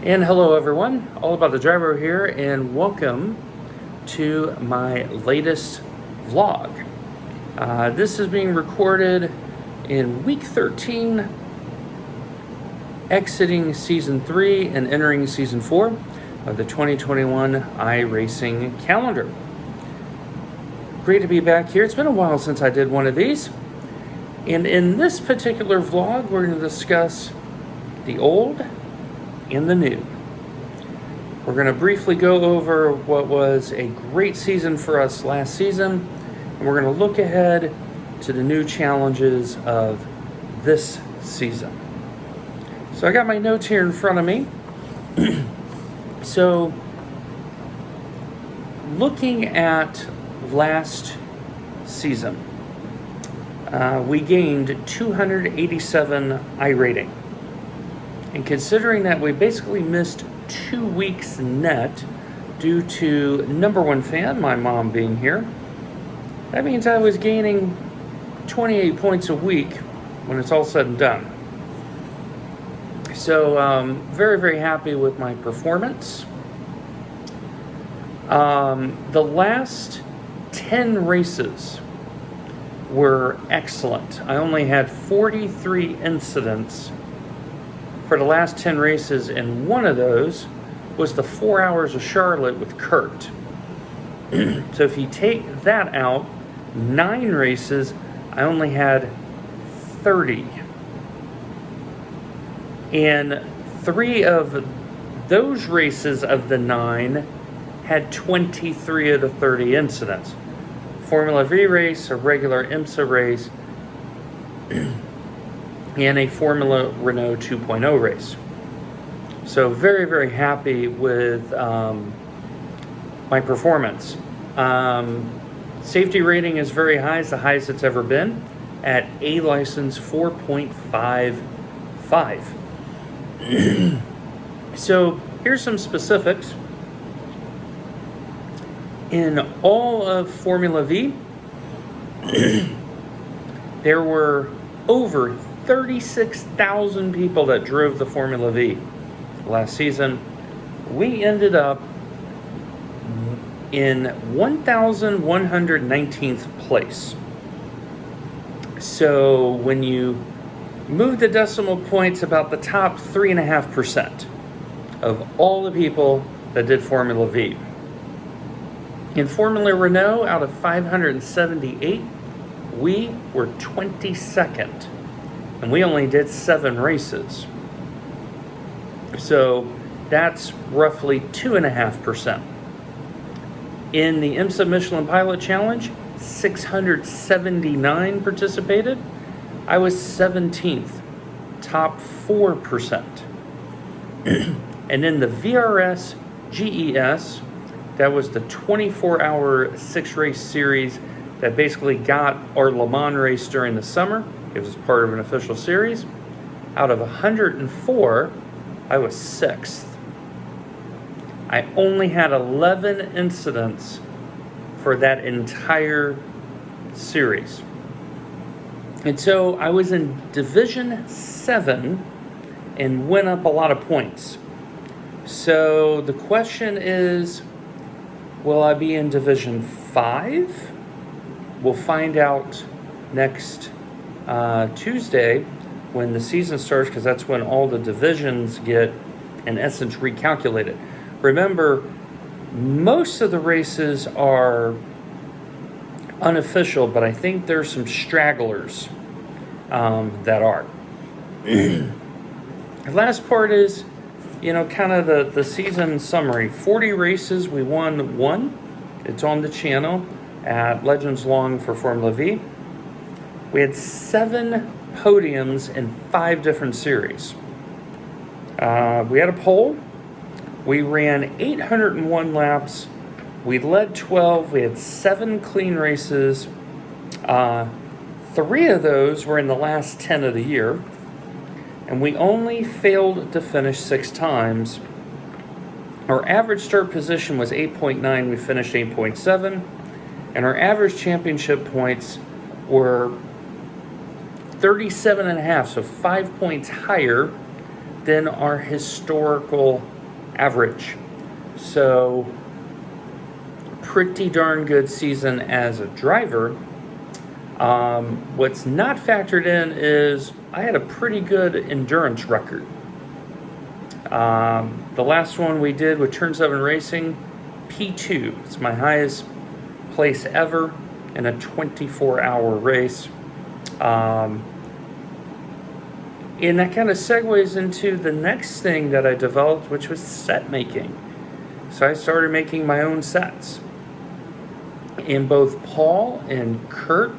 And hello everyone, All About the Driver here, and welcome to my latest vlog. This is being recorded in week 13, exiting season 3 and entering season 4 of the 2021 iRacing calendar. Great to be back here. It's been a while since I did one of these. And in this particular vlog, we're going to discuss the old and the new. We're going to briefly go over what was a great season for us last season, and we're going to look ahead to the new challenges of this season. So I got my notes here in front of me. So looking at last season, we gained 287 iRating. And considering that we basically missed 2 weeks net due to number one fan, my mom, being here, that means I was gaining 28 points a week when it's all said and done. So very, very happy with my performance. The last 10 races were excellent. I only had 43 incidents for the last 10 races, and one of those was the 4 hours of Charlotte with Kurt. So if you take that out, 9 races, I only had 30. And 3 of those races of the 9 had 23 of the 30 incidents. Formula V race, a regular IMSA race, and a Formula Renault 2.0 race. So very, very happy with my performance. Safety rating is very high. It's the highest it's ever been at A license 4.55. So here's some specifics. In all of Formula V, there were over 36,000 people that drove the Formula V last season. We ended up in 1,119th place. So when you move the decimal points, about the top 3.5% of all the people that did Formula V. In Formula Renault, out of 578, we were 22nd. And we only did 7 races. So that's roughly 2.5%. In the IMSA Michelin Pilot Challenge, 679 participated. I was 17th, top 4%. And in the VRS GES, that was the 24-hour 6-race series that basically got our Le Mans race during the summer. It was part of an official series. Out of 104, I was 6th. I only had 11 incidents for that entire series. And so I was in Division 7 and went up a lot of points. So the question is, will I be in Division 5? We'll find out next Tuesday when the season starts, because that's when all the divisions get, in essence, recalculated. Remember, most of the races are unofficial, but I think there's some stragglers that are. The last part is, kind of the season summary. 40 races, we won 1. It's on the channel at Legends Long for Formula V. We had 7 podiums in 5 different series. We had a pole. We ran 801 laps. We led 12. We had 7 clean races. 3 of those were in the last 10 of the year. And we only failed to finish 6 times. Our average start position was 8.9. We finished 8.7. And our average championship points were 37.5, so 5 points higher than our historical average. So, pretty darn good season as a driver. What's not factored in is I had a pretty good endurance record. The last one we did with Turn 7 Racing, P2. It's my highest place ever in a 24-hour race. And that kind of segues into the next thing that I developed, which was set making. So I started making my own sets. And both Paul and Kurt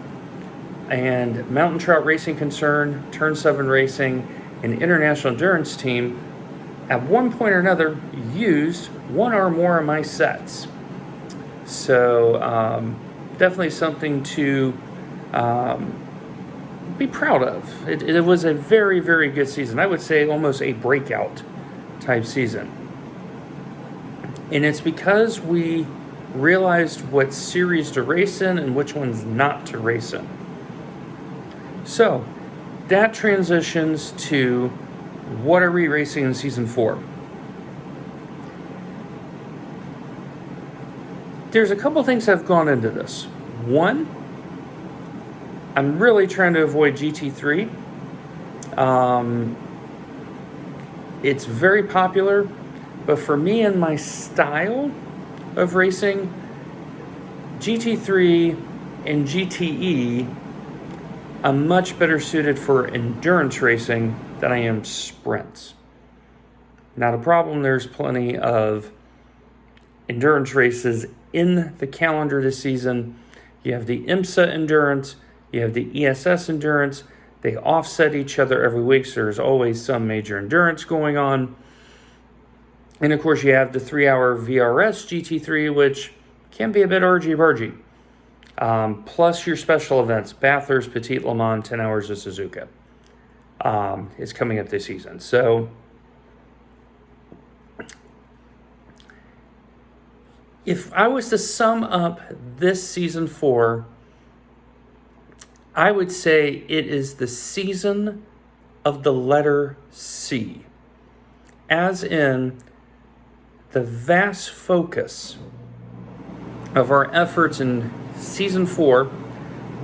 and Mountain Trout Racing Concern, Turn 7 Racing, and International Endurance Team at one point or another used one or more of my sets. So definitely something to be proud of. It was a very, very good season. I would say almost a breakout type season. And it's because we realized what series to race in and which ones not to race in. So that transitions to what are we racing in Season 4? There's a couple things that have gone into this. One, I'm really trying to avoid GT3. It's very popular, but for me and my style of racing, GT3 and GTE, I'm much better suited for endurance racing than I am sprints. Not a problem, there's plenty of endurance races in the calendar this season. You have the IMSA endurance, you have the ESS endurance. They offset each other every week, so there's always some major endurance going on. And of course, you have the 3-hour VRS GT3, which can be a bit argy-bargy. Plus your special events, Bathurst, Petit Le Mans, 10 Hours of Suzuka is coming up this season. So if I was to sum up this Season 4, I would say it is the season of the letter C. As in, the vast focus of our efforts in Season 4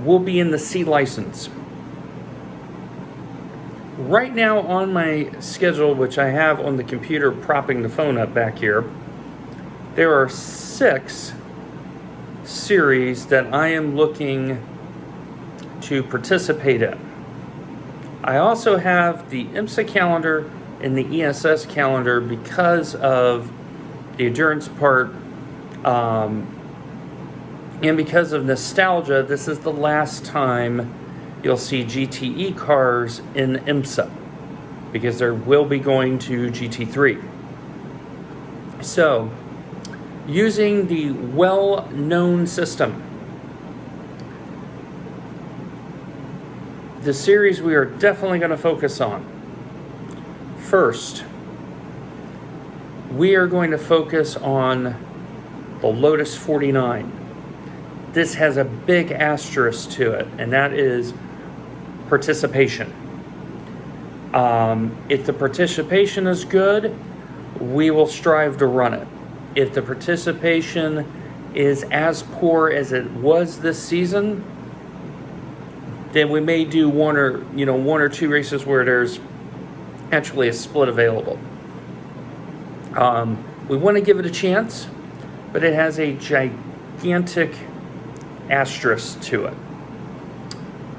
will be in the C license. Right now on my schedule, which I have on the computer propping the phone up back here, there are 6 series that I am looking to participate in. I also have the IMSA calendar and the ESS calendar because of the endurance part, and because of nostalgia. This is the last time you'll see GTE cars in IMSA because there will be going to GT3. So, using the well-known system, the series we are definitely going to focus on. First, we are going to focus on the Lotus 49. This has a big asterisk to it, and that is participation. If the participation is good, we will strive to run it. If the participation is as poor as it was this season, then we may do one or two races where there's actually a split available. We want to give it a chance, but it has a gigantic asterisk to it.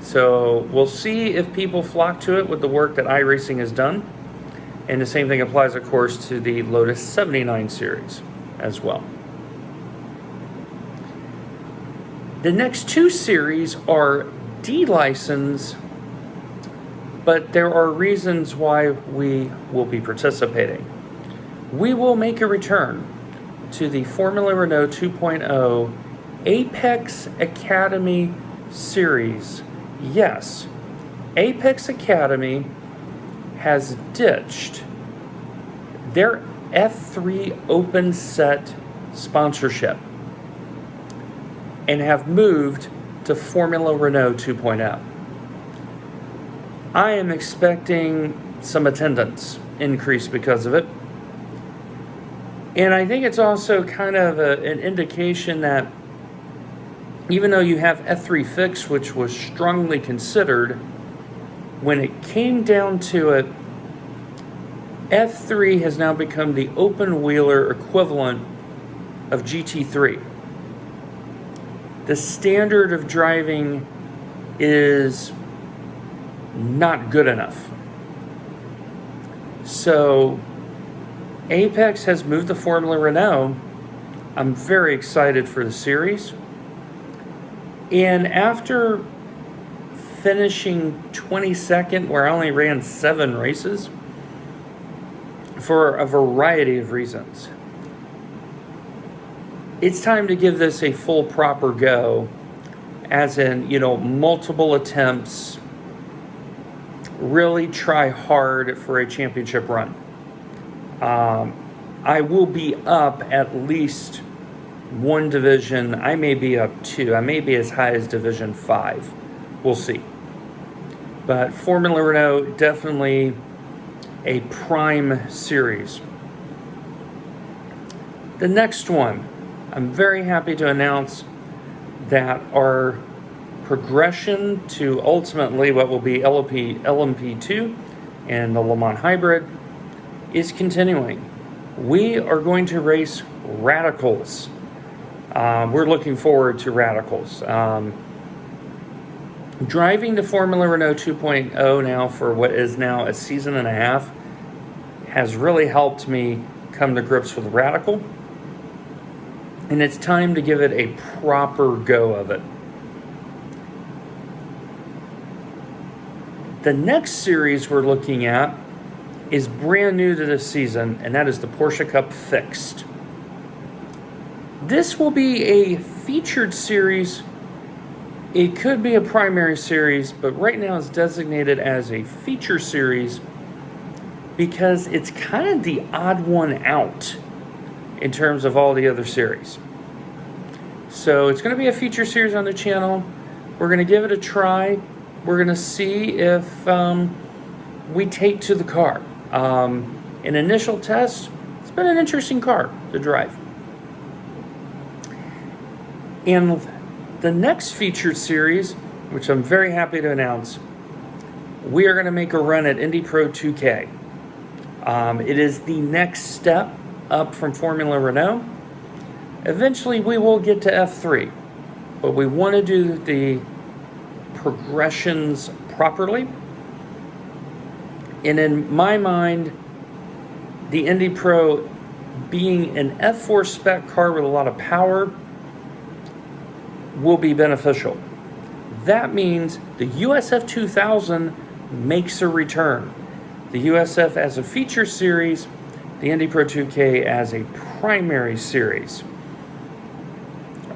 So we'll see if people flock to it with the work that iRacing has done. And the same thing applies, of course, to the Lotus 79 series as well. The next 2 series are D-license, but there are reasons why we will be participating. We will make a return to the Formula Renault 2.0 Apex Academy series. Yes, Apex Academy has ditched their F3 Open Set sponsorship and have moved to Formula Renault 2.0. I am expecting some attendance increase because of it. And I think it's also kind of an indication that even though you have F3 fixed, which was strongly considered, when it came down to it, F3 has now become the open-wheeler equivalent of GT3. The standard of driving is not good enough. So Apex has moved to Formula Renault. I'm very excited for the series. And after finishing 22nd, where I only ran 7 races, for a variety of reasons, it's time to give this a full proper go, as in, multiple attempts, really try hard for a championship run. I will be up at least one division. I may be up 2. I may be as high as Division 5. We'll see. But Formula Renault, definitely a prime series. The next one, I'm very happy to announce that our progression to ultimately what will be LMP2 and the Le Mans Hybrid is continuing. We are going to race Radicals. We're looking forward to Radicals. Driving the Formula Renault 2.0 now for what is now a season and a half has really helped me come to grips with Radical. And it's time to give it a proper go of it. The next series we're looking at is brand new to this season, and that is the Porsche Cup Fixed. This will be a featured series. It could be a primary series, but right now it's designated as a feature series because it's kind of the odd one out in terms of all the other series. So it's going to be a feature series on the channel. We're going to give it a try. We're going to see if we take to the car. An initial test, it's been an interesting car to drive. And the next featured series, which I'm very happy to announce, we are going to make a run at Indy Pro 2K. It is the next step up from Formula Renault. Eventually we will get to F3, but we want to do the progressions properly. And in my mind, the Indy Pro being an F4 spec car with a lot of power will be beneficial. That means the USF 2000 makes a return. The USF as a feature series, the Indy Pro 2K as a primary series.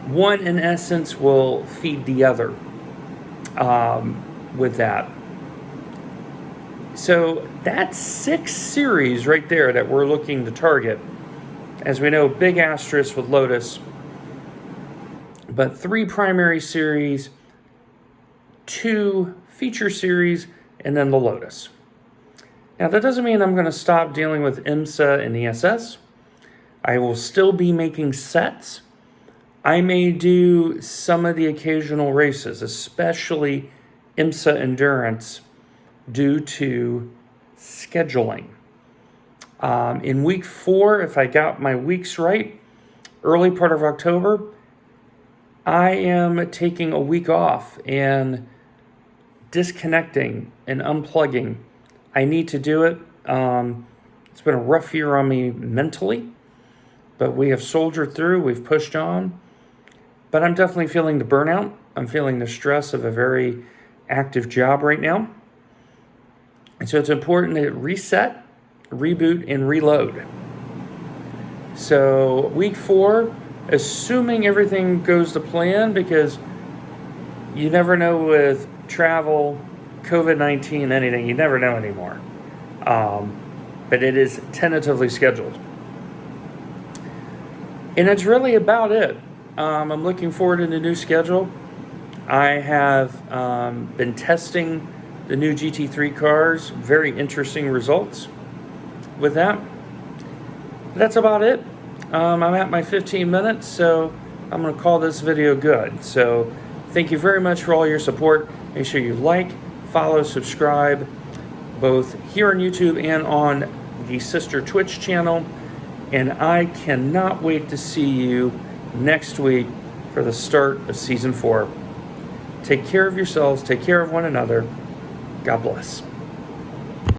One, in essence, will feed the other with that. So that's 6 series right there that we're looking to target. As we know, big asterisk with Lotus, but 3 primary series, 2 feature series, and then the Lotus. Now that doesn't mean I'm going to stop dealing with IMSA and ESS. I will still be making sets. I may do some of the occasional races, especially IMSA Endurance, due to scheduling. In week 4, if I got my weeks right, early part of October, I am taking a week off and disconnecting and unplugging. I need to do it. It's been a rough year on me mentally, but we have soldiered through, we've pushed on. But I'm definitely feeling the burnout. I'm feeling the stress of a very active job right now. And so it's important to reset, reboot, and reload. So week 4, assuming everything goes to plan, because you never know with travel, COVID-19, anything, you never know anymore. But it is tentatively scheduled. And that's really about it. I'm looking forward to the new schedule. I have been testing the new GT3 cars. Very interesting results. with that, that's about it. I'm at my 15 minutes, so I'm going to call this video good. So thank you very much for all your support. Make sure you like, follow, subscribe, both here on YouTube and on the sister Twitch channel. And I cannot wait to see you next week for the start of Season 4. Take care of yourselves. Take care of one another. God bless.